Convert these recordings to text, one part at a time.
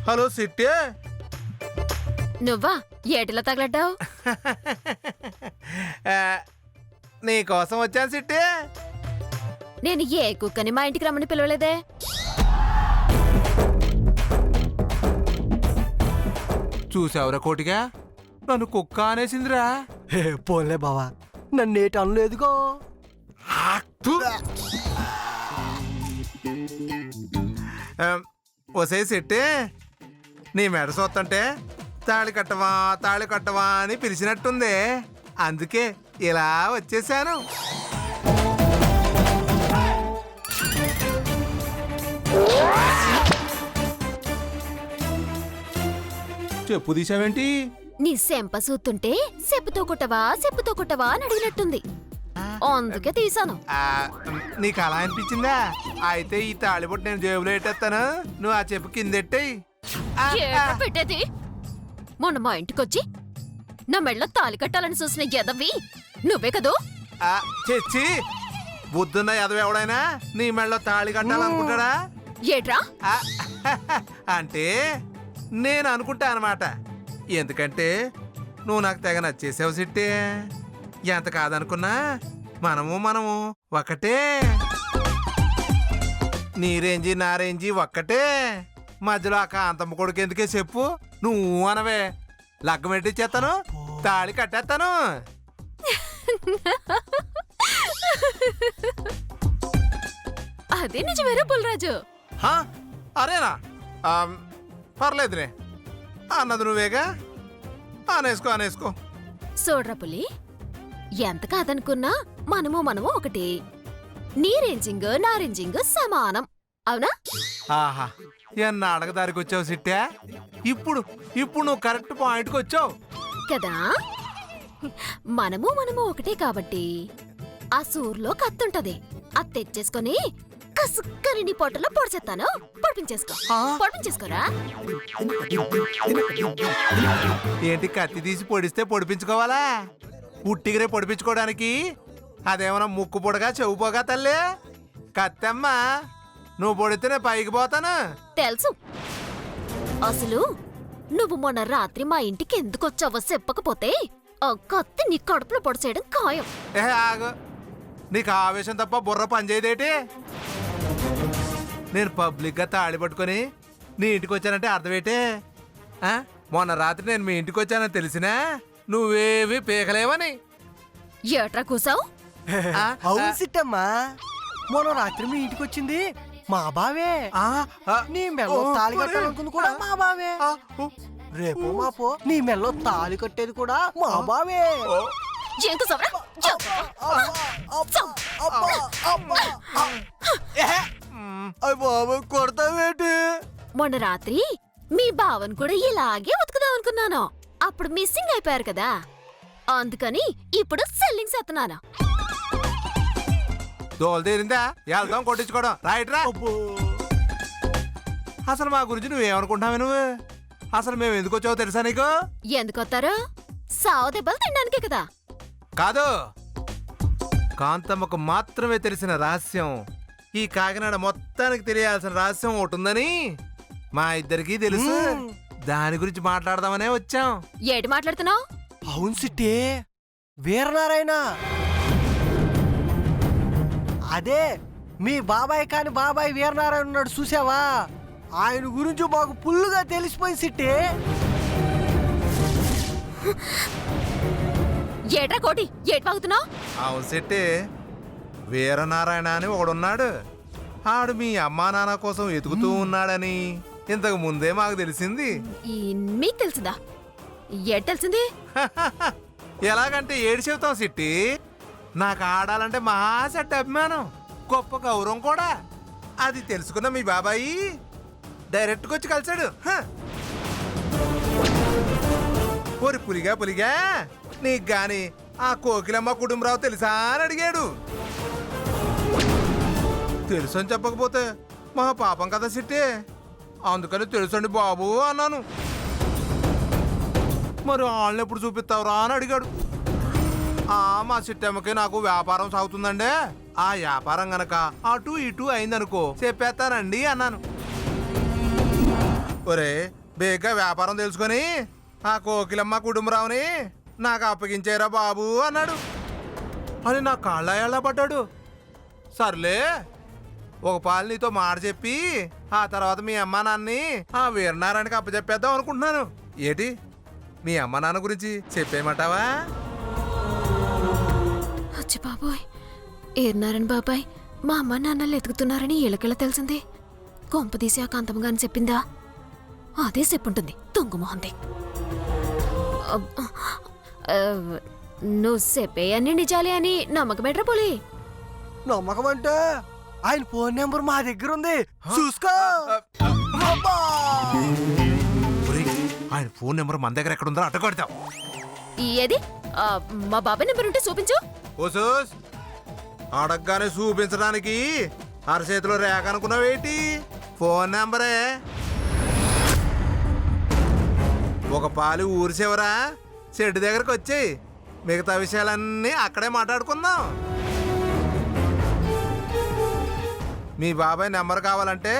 Hello సిట్టి. నువ్వా ఏటిలో తగలడ్డావు? నీకోసం వచ్చాను సిట్టి. నేను ఏ కుక్కని మా ఇంటికి రమ్మని పిలవలేదే. చూసావురా కోటిగా, నన్ను కుక్క అనేసిందిరా. పోన్లే బావా, నన్నేటి అనలేదుగో. ఒసే సిట్టి, నీ మెడ చూస్తుంటే తాళి కట్టవా అని పిలిచినట్టుంది. అందుకే ఇలా వచ్చేసాను. చెప్పు తీసావేంటి? నీ సెంప సూతుంటే చెప్పుతో కుట్టవా అని అడిగినట్టుంది. అందుకే తీసాను. నీకు అలా అనిపించిందా? అయితే ఈ తాళిబొట్టు నేను జేబులో పెట్టేస్తాను, నువ్వు ఆ చెప్పు కిందెట్టేయి. ఏటా పెట్టేది? మొన్న మా ఇంటికొచ్చి నా మెళ్ళ తాలి కట్టాలని చూసిన ఎదవి నువ్వే కదూ? చెచ్చి, బుద్ధున్న ఎదవ ఎవడైనా నీ మెళ్ళలో తాళి కట్టాలనుకుంటాడా? ఏట్రా? అంటే నేను అనుకుంటా అనమాట. ఎందుకంటే నువ్వు నాకు తెగ నచ్చేసావు సిట్టి. ఎంత కాదనుకున్నా మనము ఒక్కటే. నీ రేంజి నా రేంజి ఒక్కటే. మధ్యలో ఆ కాంతమ్మ కొడుకు ఎందుకే చెప్పు? నువ్వు అనవే, లగ్గం పెట్టిచ్చేస్తాను, తాళి కట్టేస్తాను. అదే నిజమేరా పుల్లరాజు? అరేనా? పర్లేదులే, అన్నది నువ్వేగా, అనేసుకో. చూడ్రా పులి, ఎంత కాదనుకున్నా మనము ఒకటి. నీ రేంజింగ్ నా రేంజింగ్ సమానం, అవునా? ఆహా, ఎన్న అడగదారికి వచ్చావు సిట్టా. ఇప్పుడు నువ్వు కరెక్ట్ పాయింట్కి వచ్చావు కదా. మనము ఒకటే కాబట్టి ఆ సూర్లో కత్తుంటది, అది తెచ్చేసుకొని కసుక్కని నీ పొట్టలో పొడిచేస్తాను. పొడిపించేసుకోరా. ఏంటి, కత్తి తీసి పొడిస్తే పొడిపించుకోవాలా? ఉట్టిగిరే పొడిపించుకోవడానికి అదేమన్నా ముక్కు పొడగా చెవు పోగా తల్లి? కత్తమ్మా, నువ్వు పొడితే నేను పైకి పోతాను. తెలుసు. అసలు నువ్వు మొన్న రాత్రి మా ఇంటికి ఎందుకు వచ్చావో చెప్పకపోతే ఆ కత్తి నీ కడుపులో పొడిచేయడం ఖాయం. ఆగు, నీకు ఆవేశం తప్ప బుర్ర పనిచేయదేటి? నేను పబ్లిక్ గా తాళి పట్టుకొని నీ ఇంటికి వచ్చానంటే అర్థమేటే? మొన్న రాత్రి నేను మీ ఇంటికి వచ్చానని తెలిసినా నువ్వేవి పీకలేవని. ఏట్రా కూసావు? అవును సిట్టమ్మా, మొన్న రాత్రి మీ ఇంటికి వచ్చింది మా బావే. నీ మెల్లో తాళి కట్టాలనుకుంది కూడా మా బావే. రేపు మాపో నీ మెల్లో తాళి కట్టేది కూడా మా బావే. కొడతావేంటి? మొన్న రాత్రి మీ బావన్ కూడా ఇలాగే ఉతుకుదాం అనుకున్నాను. అప్పుడు మిస్సింగ్ అయిపోయారు కదా, అందుకని ఇప్పుడు సెల్లింగ్ చేస్తున్నాను. దోలు తీరిందా? వెళ్దాం కొట్టించుకోవడం. రైట్రా. అసలు మా గురించి నువ్వేమనుకుంటున్నావే? నువ్వు అసలు మేము ఎందుకు వచ్చావో తెలుసా నీకు? ఎందుకొత్తారు? సావు దెబ్బలు తినడానికే కదా. కాదు, కాంతమ్మకు మాత్రమే తెలిసిన రహస్యం, ఈ కాకినాడ మొత్తానికి తెలియాల్సిన రహస్యం ఒకటి ఉందని మా ఇద్దరికి తెలుసు. దాని గురించి మాట్లాడదామనే వచ్చాం. ఏటి మాట్లాడుతున్నావు? అవును సిట్టి, వీరనారాయణ అదే మీ బాబాయ్ కాని బాబాయ్ వీరనారాయణ ఉన్నాడు చూసావా? ఆయన గురించి మాకు ఫుల్లుగా తెలిసిపోయింది సిట్టి. ఏట్రా కోటి, ఏటి వాగుతున్నావు? అవును సిట్టి, వీరనారాయణ అని ఒకడున్నాడు. ఆడు మీ అమ్మా నాన్న కోసం ఎతుకుతూ ఉన్నాడని ఇంతకు ముందే మాకు తెలిసింది. మీకు తెలుసుదా? ఏటి తెలిసింది? ఎలాగంటే ఏడు చెబుతాం సిట్టి. నాకు ఆడాలంటే మహాశెట్టి అభిమానం, గొప్ప గౌరవం కూడా. అది తెలుసుకున్న మీ బాబాయి డైరెక్ట్గా వచ్చి కలిశాడు. ఓరి పులిగా నీకు గాని ఆ కోకిలమ్మ కుటుంబరావు తెలుసా అని అడిగాడు. తెలుసు అని చెప్పకపోతే మా పాపం కదా సిట్టి, అందుకని తెలుసండి బాబు అన్నాను. మరి వాళ్ళని ఎప్పుడు చూపిస్తావురా అని అడిగాడు. మా సిట్టమ్మకి నాకు వ్యాపారం సాగుతుందండి, ఆ వ్యాపారం గనక అటు ఇటు అయిందనుకో చెప్పేస్తానండి అన్నాను. ఒరే బేగ్గా వ్యాపారం తెలుసుకొని ఆ కోకిలమ్మ కుటుంబరావుని నాకు అప్పగించేరా బాబు అన్నాడు. అని నా కాళ్ళ ఏళ్ళ పడ్డాడు. సర్లే ఒక పాలు నీతో మాట చెప్పి ఆ తర్వాత మీ అమ్మా నాన్నని ఆ వీరనారాయణకి అప్పచెప్పేద్దాం అనుకుంటున్నాను. ఏటి మీ అమ్మ నాన్న గురించి చెప్పేయమంటావా? అచ్చి బాబోయ్, ఏర్నారాయణ బాబాయ్ మా అమ్మ నాన్నలు ఎతుకుతున్నారని వీళ్ళకెలా తెలిసింది? కొంపదీసి ఆ కాంతమ్మ గారిని చెప్పిందా? అదే చెప్పుంటుంది తొంగుమోహంది. నువ్వు చెప్పేయన్నీ నిజాలే అని నమ్మకమేట్రా పోలీ. నమ్మకం అంటే ఆయన ఫోన్ నెంబర్ మా దగ్గర ఉంది, చూసుకో. అబ్బా! ఒరేయ్, ఆయన ఫోన్ నెంబర్ మన దగ్గర ఎక్కడ ఉందో అట్టగొడతాం. ఏది మా బాబాయ్ నెంబర్ ఉంటే చూపించు. ఓసోస్ అడగగానే చూపించడానికి అరచేతిలో రేఖ అనుకున్నావేటి? ఫోన్ నెంబరే. ఒక పాలు ఊరి చివరా చెట్టు దగ్గరకు వచ్చి మిగతా విషయాలన్నీ అక్కడే మాట్లాడుకుందాం. మీ బాబాయ్ నెంబర్ కావాలంటే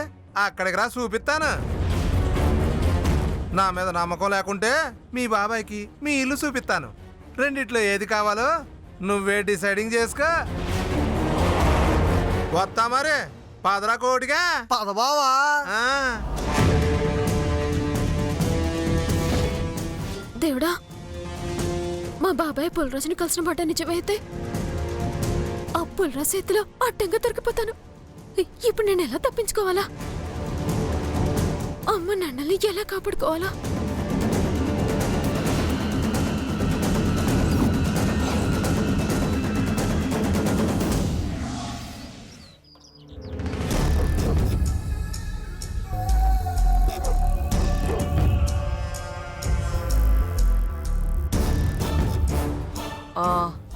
అక్కడికి రా, చూపిస్తాను. నా మీద నమ్మకం లేకుంటే మీ బాబాయ్కి మీ ఇల్లు చూపిస్తాను. రెండిట్లో ఏది కావాలో నువ్వే డిసైడింగ్ చేసుకో. వస్తా మరి, పదరా కోటిగా. పదబావా. దేవుడా, మా బాబాయ్ పుల్రాజుని కలిసిన మాట నిజమైతే ఆ పుల్రాజు చేతిలో అడ్డంగా దొరికిపోతాను. ఇప్పుడు నేను ఎలా తప్పించుకోవాలా? అమ్మ నాన్నల్ని ఎలా కాపాడుకోవాలా?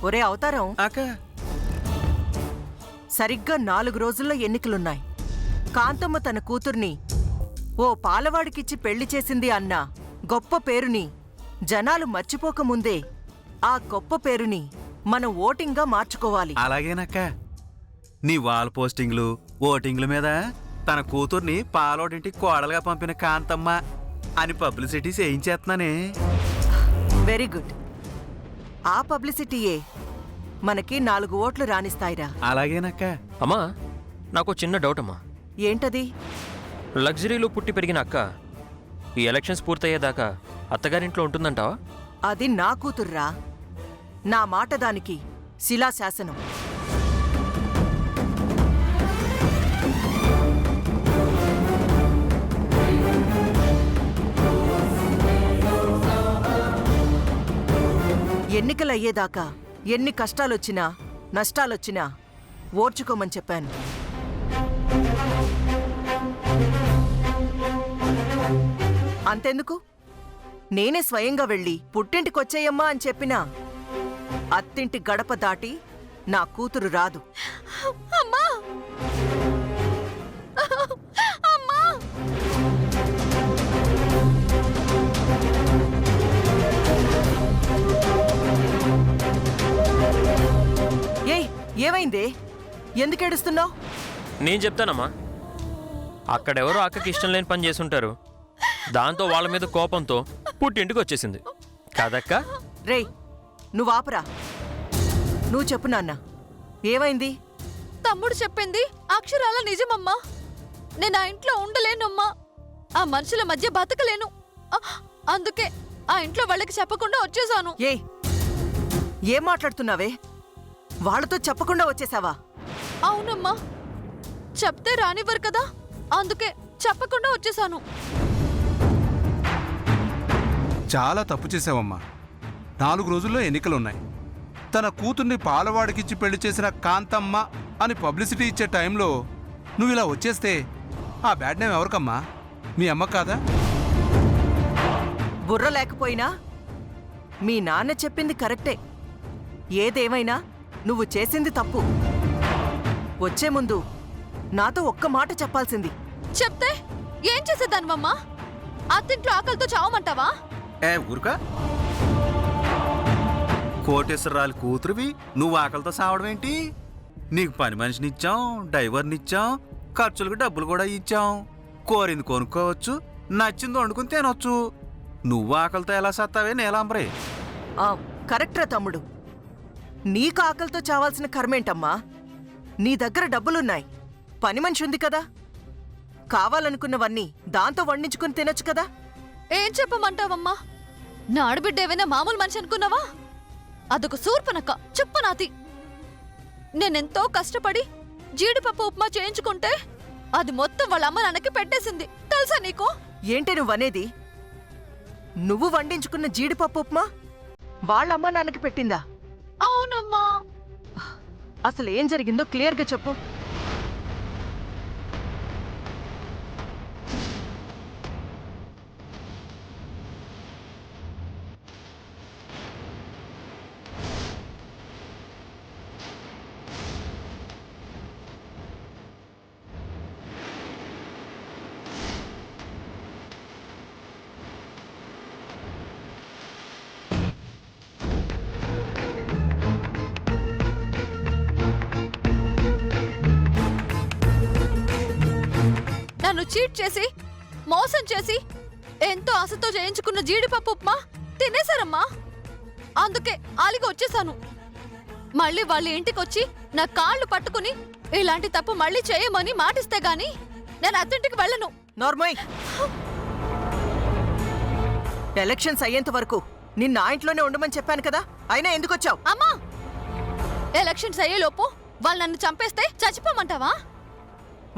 ఒరే అవతారం, సరిగ్గా 4 రోజుల్లో ఎన్నికలున్నాయి. కాంతమ్మ తన కూతుర్ని ఓ పాలవాడికిచ్చి పెళ్లి చేసింది అన్న గొప్ప పేరుని జనాలు మర్చిపోకముందే ఆ గొప్ప పేరుని మనం ఓటింగ్గా మార్చుకోవాలి. అలాగేనక్క. నీ వాల్ పోస్టింగ్లు ఓటింగ్ల మీద తన కూతుర్ని పాలోడింటికి కోడలుగా పంపిన కాంతమ్మ అని పబ్లిసిటీ చేయించేస్తున్నానే. Very good. ఆ పబ్లిసిటీయే మనకి 4 ఓట్లు రాణిస్తాయిరా. అలాగేనక్క. అమ్మా, నాకు చిన్న డౌట్ అమ్మా. ఏంటది? లగ్జరీలో పుట్టి పెరిగిన అక్క ఈ ఎలక్షన్స్ పూర్తయ్యేదాకా అత్తగారింట్లో ఉంటుందంటావా? అది నా కూతుర్రా. నా మాట దానికి శిలాశాసనం. ఎన్నికలయ్యేదాకా ఎన్ని కష్టాలొచ్చినా నష్టాలొచ్చినా ఓర్చుకోమని చెప్పాను. అంతెందుకు, నేనే స్వయంగా వెళ్ళి పుట్టింటికొచ్చేయమ్మా అని చెప్పినా అత్తింటి గడప దాటి నా కూతురు రాదు. అమ్మా! అమ్మా! ఏయ్, ఏమైందే? ఎందుకేడుస్తున్నావు? నేను చెప్తానమ్మా. అక్కడెవరో అక్కకి ఇష్టం లేని పని చేసుంటారు. దాంతో వాళ్ళ మీద కోపంతో పుట్టింటికి వచ్చేసింది కాదక్క. రేయ్, నువ్వు ఆపరా. నువ్వు చెప్పు నాన్న, ఏమైంది? తమ్ముడు చెప్పింది అక్షరాల నిజమమ్మా. నేను ఆ ఇంట్లో ఉండలేనమ్మా. ఆ మనుషుల మధ్య బతకలేను. అందుకే ఆ ఇంట్లో వాళ్ళకి చెప్పకుండా వచ్చేసాను. ఏయ్, ఏం మాట్లాడుతున్నావే? వాళ్ళతో చెప్పకుండా వచ్చేసావా? అవునమ్మా, చెప్తే రానివ్వరు కదా, అందుకే చెప్పకుండా వచ్చేసాను. చాలా తప్పు చేసావమ్మా. 4 రోజుల్లో ఎన్నికలున్నాయి. తన కూతుర్ని పాలవాడికిచ్చి పెళ్లి చేసిన కాంతమ్మ అని పబ్లిసిటీ ఇచ్చే టైంలో నువ్వు ఇలా వచ్చేస్తే ఆ బ్యాడ్ నేమ్ ఎవరికమ్మా? మీ అమ్మ కాదా? బుర్ర లేకపోయినా మీ నాన్న చెప్పింది కరెక్టే. ఏదేమైనా నువ్వు చేసింది తప్పు. వచ్చే ముందు నాతో ఒక్క మాట చెప్పాల్సింది. చెప్తే ఏం చేసేదానివమ్మా? అత్తింట్లో ఆకలితో చావమంటావా? ఊరుకా. కోటేశ్వరరాలు కూతురువి నువ్వు ఆకలితో సావడం ఏంటి? నీకు పని మనిషినిచ్చాం, డ్రైవర్నిచ్చాం, ఖర్చులకు డబ్బులు కూడా ఇచ్చాం. కోరింది కొనుక్కోవచ్చు, నచ్చింది వండుకుని తినొచ్చు. నువ్వు ఆకలితో ఎలా సత్తావే నీలాంబరి? ఆ, కరెక్ట్రా తమ్ముడు. నీకు ఆకలితో చావాల్సిన కర్మేంటమ్మా? నీ దగ్గర డబ్బులున్నాయి, పని మనిషి ఉంది కదా, కావాలనుకున్నవన్నీ దాంతో వండించుకుని తినొచ్చు కదా. ఏం చెప్పమంటావమ్మా? నా ఆడబిడ్డ ఏమైనా మామూలు మనిషి అనుకున్నావా? అదొక సూర్పనక్క, చెప్పనాతి. నేనెంతో కష్టపడి జీడిపప్పు ఉప్మా చేయించుకుంటే అది మొత్తం వాళ్ళ అమ్మ నాన్నకి పెట్టేసింది, తెలుసా నీకు? ఏంటి నువ్వనేది? నువ్వు వండించుకున్న జీడిపప్పు ఉప్మా వాళ్ళమ్మ నాన్నకి పెట్టిందా? అవునమ్మా. అసలు ఏం జరిగిందో క్లియర్గా చెప్పు. నన్ను చీట్ చేసి మోసం చేసి ఎంతో ఆశతో చేయించుకున్న జీడిపప్పు ఉప్మా తినేశారమ్మా. అందుకే ఆలిగా వచ్చేసాను. మళ్ళీ వాళ్ళ ఇంటికొచ్చి నా కాళ్ళు పట్టుకుని ఇలాంటి తప్పు మళ్ళీ చేయమని మాటిస్తే గాని నేను అత్తింటికి వెళ్ళను. నార్మల్. ఎలక్షన్స్ అయ్యేంత వరకు నిన్న ఆ ఇంట్లోనే ఉండమని చెప్పాను కదా, అయినా ఎందుకు వచ్చావు? అమ్మా, ఎలక్షన్స్ అయ్యేలోపు వాళ్ళు నన్ను చంపేస్తే చచ్చిపోమంటావా?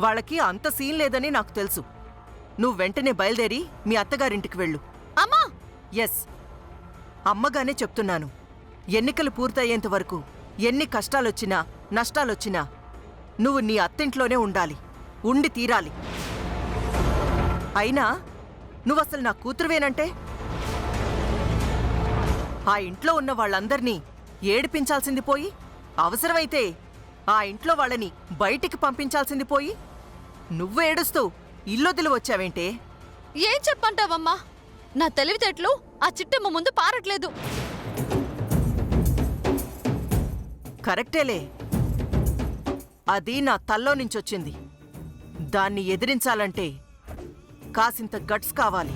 వాళ్ళకి అంత సీన్ లేదని నాకు తెలుసు. నువ్వు వెంటనే బయలుదేరి మీ అత్తగారింటికి వెళ్ళు. అమ్మా, ఎస్, అమ్మగానే చెప్తున్నాను. ఎన్నికలు పూర్తయ్యేంత వరకు ఎన్ని కష్టాలొచ్చినా నష్టాలొచ్చినా నువ్వు నీ అత్తింట్లోనే ఉండాలి, ఉండి తీరాలి. అయినా నువ్వసలు నా కూతురువేనంటే ఆ ఇంట్లో ఉన్న వాళ్ళందర్నీ ఏడిపించాల్సింది పోయి, అవసరమైతే ఆ ఇంట్లో వాళ్ళని బయటికి పంపించాల్సింది పోయి, నువ్వు ఏడుస్తూ ఇల్లొదిలి వచ్చావేంటే? ఏం చెప్పంటావమ్మా? నా తెలివితేటలు ఆ చిట్టమ్మ ముందు పారట్లేదు. కరెక్టేలే, అది నా తల్లో నుంచొచ్చింది. దాన్ని ఎదిరించాలంటే కాసింత గట్స్ కావాలి.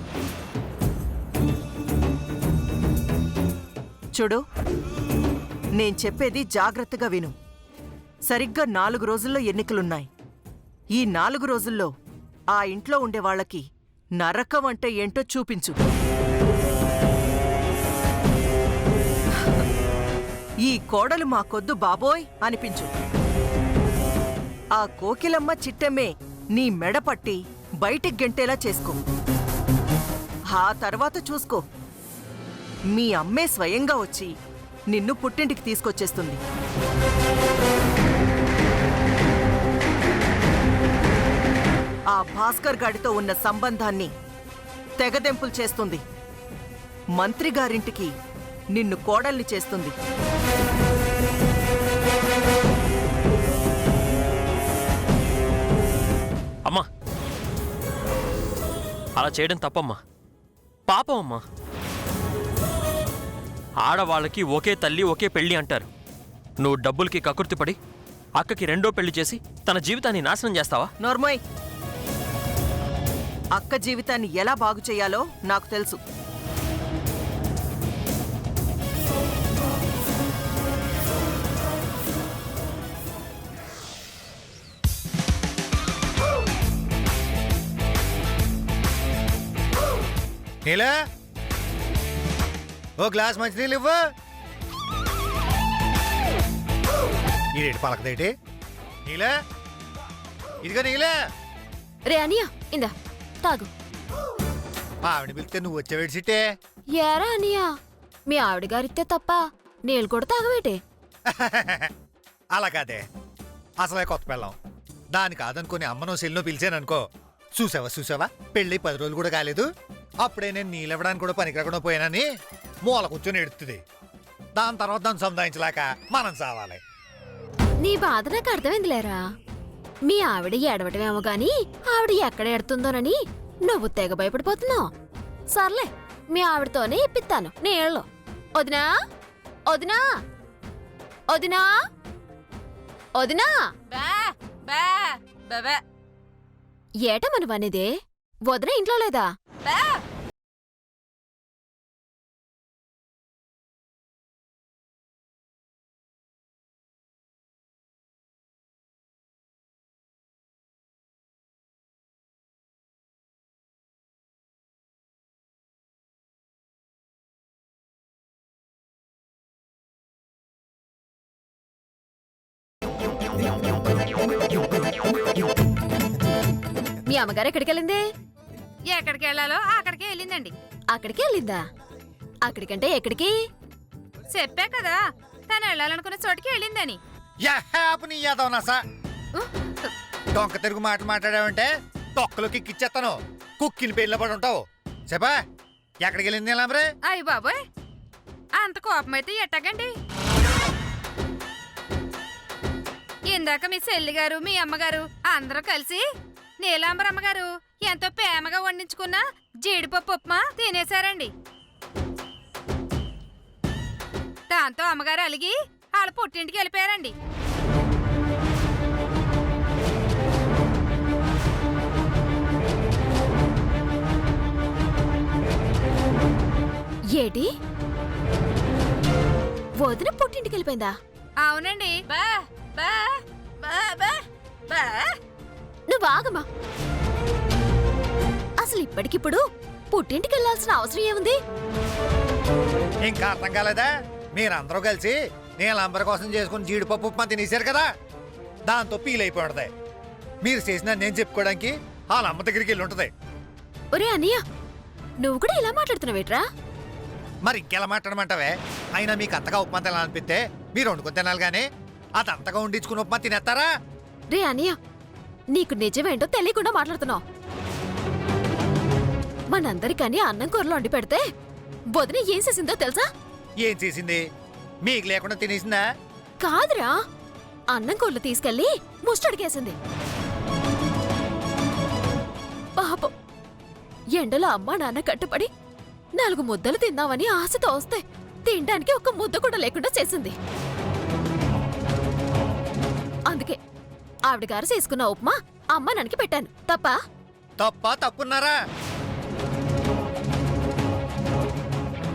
చూడు, నేను చెప్పేది జాగ్రత్తగా విను. సరిగ్గా 4 రోజుల్లో ఎన్నికలున్నాయి. ఈ 4 రోజుల్లో ఆ ఇంట్లో ఉండే వాళ్ళకి నరకం అంటే ఏంటో చూపించు. ఈ కోడలు మాకొద్దు బాబోయ్ అనిపించు. ఆ కోకిలమ్మ చిట్టెమ్మే నీ మెడ పట్టి బయటికి గెంటేలా చేసుకో. ఆ తర్వాత చూసుకో, మీ అమ్మే స్వయంగా వచ్చి నిన్ను పుట్టింటికి తీసుకొచ్చేస్తుంది. ఆ భాస్కర్ గాడితో ఉన్న సంబంధాన్ని తెగదెంపులు చేస్తుంది. మంత్రి గారింటికి నిన్ను కోడల్ని చేస్తుంది. అమ్మా, అలా చేయడం తప్పమ్మా, పాపం అమ్మా. ఆడవాళ్ళకి ఒకే తల్లి ఒకే పెళ్లి అంటారు. నువ్వు డబ్బులకి కకుర్తిపడి అక్కకి 2వ పెళ్లి చేసి తన జీవితాన్ని నాశనం చేస్తావా? నోర్మోయ్, అక్క జీవితాన్ని ఎలా బాగు చేయాలో నాకు తెలుసు. నీలా ఓ గ్లాస్ మంచినీళ్ళు ఇవ్వు. ఈ రేటు పలకదేటి నీలా? ఇదిగా నీలా. రే అనియా, ఇందా తాగు. ఆవిడ పిలిస్తే నువ్వు వచ్చేవేడి సిట్టే. ఏరా అనియా, మీ ఆవిడ గారిస్తే తప్ప నీళ్ళు కూడా తాగవేటే? అలా కాదే, అసలే కొత్త పెళ్ళం. దాని కాదనుకుని అమ్మనో సెల్నో పిలిచాననుకో, చూసావా పెళ్ళి 10 రోజులు కూడా కాలేదు, అప్పుడే నేను నీళ్ళివ్వడానికి కూడా పనికిరాకుండా పోయానని మూల కూర్చొని ఎడుతుంది. దాని తర్వాత దాన్ని సంధానించలేక మనం సావాలి. నీ బాధ నాకు అర్థమైందిలేరా. మీ ఆవిడ ఏడవటమేమో గాని ఆవిడ ఎక్కడ ఎడుతుందోనని నువ్వు తెగ భయపడిపోతున్నావు. సర్లే, మీ ఆవిడతోనే ఇప్పిస్తాను నీళ్ళు. వదినా వదినా వదినా వదినా ఏట మనవనేదే? వదిన ఇంట్లో లేదా? బే. మీ అమ్మగారు ఎక్కడికి వెళ్ళింది? ఎక్కడికి వెళ్ళాలో అక్కడికే వెళ్ళిందండి. అక్కడికి వెళ్ళిందా? అక్కడికంటే ఎక్కడికి? చెప్పా కదా తను వెళ్ళాలనుకున్న చోటికి వెళ్ళిందని. నీ యాదవనాసా డొంక తిరుగు మాటలు మాట్లాడావంటే తొక్కలోకి కిచ్చేస్తాను. కుక్కిని పేర్ల పడి ఉంటావు. చెప్పా ఎక్కడికి వెళ్ళింది నీలాంబరే? అయ్య బాబోయ్, అంత కోపం అయితే ఎట్టగండి. ఇందాక మీ చెల్లి గారు మీ అమ్మగారు అందరూ కలిసి నీలాంబరమ్మ గారు ఎంతో ప్రేమగా వండించుకున్న జీడిపప్పు ఉప్మా తినేశారండి. దాంతో అమ్మగారు అలిగి వాళ్ళ పుట్టింటికి వెళ్ళిపోయారండి. ఏటి? వదిన పుట్టింటికి వెళ్ళిపోయిందా? అవునండి. బా బా బా బా బా. నువ్వు ఆగమా. అసలు ఇప్పటికిప్పుడు పుట్టింటికి వెళ్ళాల్సిన అవసరం ఏముంది? ఇంకా అర్థం కాలేదా? మీరందరూ కలిసి నీలాంబర కోసం చేసుకుని జీడిపప్పు ఉప్మా తినేశారు కదా, దాంతో ఫీల్ అయిపోతుంది. మీరు చేసిన నేను చెప్పుకోవడానికి వాళ్ళ అమ్మ దగ్గరికి వెళ్ళి ఉంటుంది. ఒరే అన్నయ్య, నువ్వు కూడా ఇలా మాట్లాడుతున్నావేట్రా? మరి ఇంకెలా మాట్లాడమంటావే? అయినా మీకు అంతగా ఉప్మా తినాలనిపిస్తే మీరు వండుకొని తినాలి కానీ అది అంతగా వండించుకుని ఉప్మా తినేస్తారా? రే అన్నయ్య, నీకు నిజమేంటో తెలియకుండా మాట్లాడుతున్నావు. మనందరికని అన్నం కూరలో వండి పెడితే వదిన ఏం చేసిందో తెలుసా? ఏం చేసింది? మీకు లేకుండా తినేసిందా? కాదురా, అన్నం కూరలు తీసుకెళ్లి ముష్టడికేసింది. పాపం ఎండలో అమ్మా నాన్న కట్టుపడి 4 ముద్దలు తిందామని ఆశతో వస్తే తినడానికి ఒక్క ముద్ద కూడా లేకుండా చేసింది. అందుకే ఆవిడ గారు చేసుకున్న ఉప్మా అమ్మ నాన్నకి పెట్టాను. తప్పున్నారా?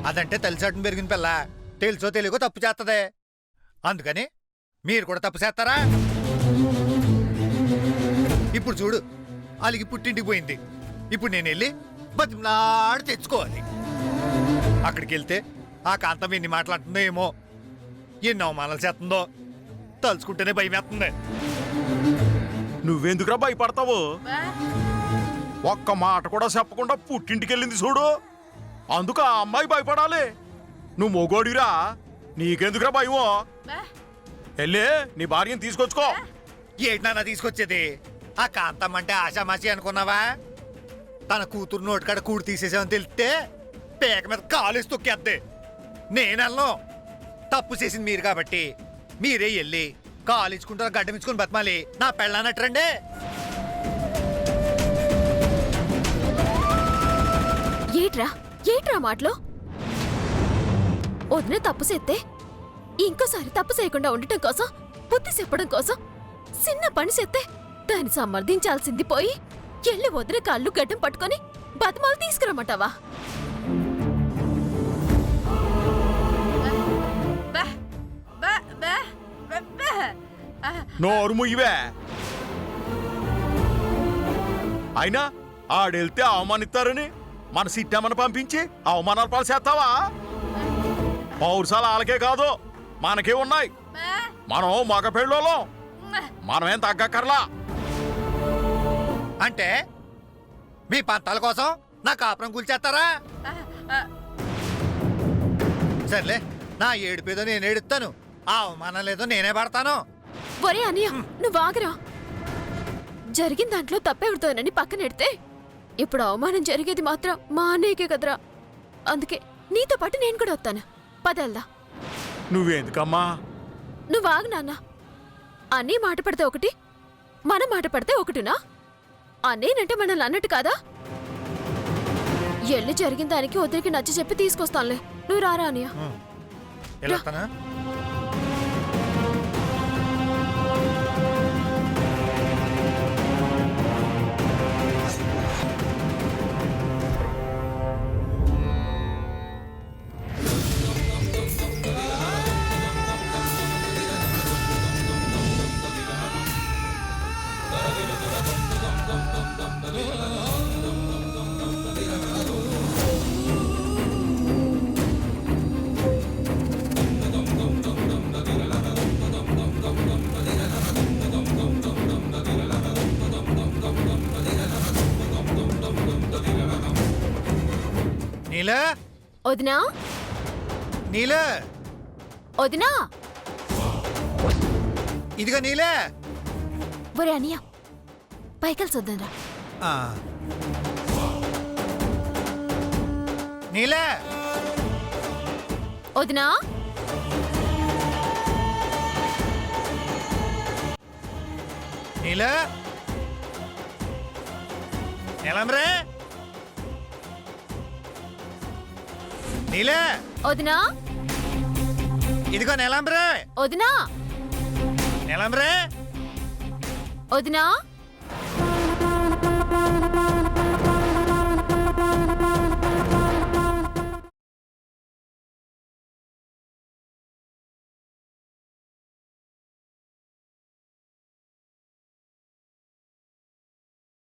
అదంటే తెలిసాటం పెరిగిన పిల్ల తెలుసో తెలియకో తప్పు చేస్తదే. అందుకని మీరు కూడా తప్పు చేస్తారా? ఇప్పుడు చూడు, అలిగి పుట్టింటికి పోయింది. ఇప్పుడు నేను వెళ్ళి బతిమలాడి తెచ్చుకోవాలి. అక్కడికి వెళ్తే ఆ కాంతం ఎన్ని మాట్లాడుతుందో ఏమో, ఎన్ని అవమానాలు చేస్తుందో తలుచుకుంటేనే భయం వేస్తుంది. నువ్వెందుకురా భయపడతావు? ఒక్క మాట కూడా చెప్పకుండా పుట్టింటికి వెళ్ళింది చూడు, అందుకు ఆ అమ్మాయి భయపడాలి. నువ్వు మొగోడిరా, నీకెందుకురా భయమో? వెళ్ళే నీ భార్యను తీసుకొచ్చుకో. ఏంటి నాన్న తీసుకొచ్చేది? ఆ కాంతం అంటే ఆశామాషి అనుకున్నావా? తన కూతురు నోటికాడ కూడు తీసేసామని తెలిస్తే పేక మీద కాలేసి తొక్కేద్ది. నేనెళ్ళను. తప్పు చేసింది మీరు కాబట్టి మీరే వెళ్ళి కాలించుకుంటారు, గడ్డమించుకుని బతమాలి. నా పెళ్ళానట్రండి. ఏట్రా మాటలో? వదిన తప్పు చేస్తే ఇంకోసారి తప్పు చేయకుండా ఉండటం కోసం, బుద్ధి చెప్పడం కోసం చిన్న పని చేస్తే దాన్ని సమర్థించాల్సింది పోయి ఎల్లి వదిన కాళ్ళు గడ్డం పట్టుకొని బతిమాలు తీసుకురమ్మంటావా? నోరు ముయ్యవే. అయినా ఆడెళ్తే అవమానిస్తారని మన సిట్టమ్మను పంపించి అవమానాలు పాలు చేస్తావా? పౌరుషాలు వాళ్ళకే కాదు మనకే ఉన్నాయి. మనం మగ పెళ్ళోళ్ళం, మనమేం తగ్గక్కర్లా. అంటే మీ పంతాల కోసం నా కాపురం కూల్చేస్తారా? సర్లే, నా ఏడుపేదో నేను ఏడుస్తాను, ఆ అవమానం లేదో నేనే పడతాను. ఒరే అనియా, నువ్వు ఆగరా. జరిగిన దాంట్లో తప్పెవడుతోనని పక్కనెడితే ఇప్పుడు అవమానం జరిగేది మాత్రం మా అన్నయ్యకే కదరా. అందుకే నీతో పాటు నేను కూడా వస్తాను. పదెల్దా. నువ్వెందుకమ్మా? నువ్వు ఆగు నాన్న. అన్నీ మాట పడితే ఒకటి, మన మాట పడితే ఒకటినా? అన్నేనంటే మనల్ని అన్నట్టు కాదా? ఎల్లు జరిగిన దానికి వదిలికి నచ్చ చెప్పి తీసుకొస్తానులే. నువ్వు రారా అనియా. వెళ్ళొస్తానా? నీలా వదినా నీలా వదినా ఇదిగో నీలే. ఒరే అనియా పైకెళ్ళి వద్దంరా. ఆ. నీలే వదినా నీలా నీలంబరే నీలే వదినా ఇదిగో నీలంబరే వదినా నీలంబరే వదినా